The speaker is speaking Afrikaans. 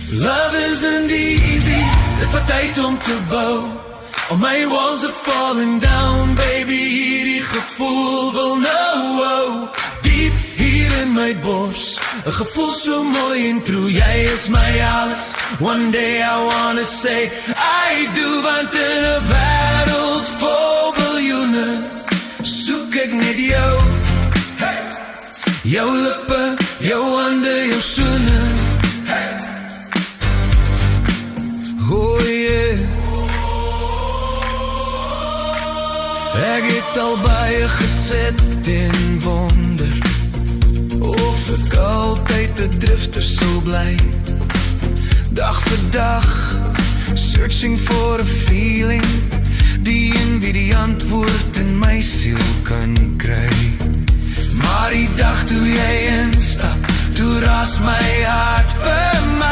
Love isn't easy, dit vat tyd om te bou. All my walls are falling down, baby, hierdie gevoel wil nou, oh. Diep hier in my bors, 'n gevoel so mooi en true, jy is my alles. One day I wanna say I do, want in 'n wêreld vol biljoene soek ek net jou. Hey! Jou lippe, jou hande, jou soene. Hey! Oh yeah. Ek het al baie gesit en wonder of ek altyd 'n drifter sou bly. Dag vir dag, searching for a feeling, die een wie die antwoord in my siel kan kry. Maar die dag toe jy instap, toe ras my hart vir my.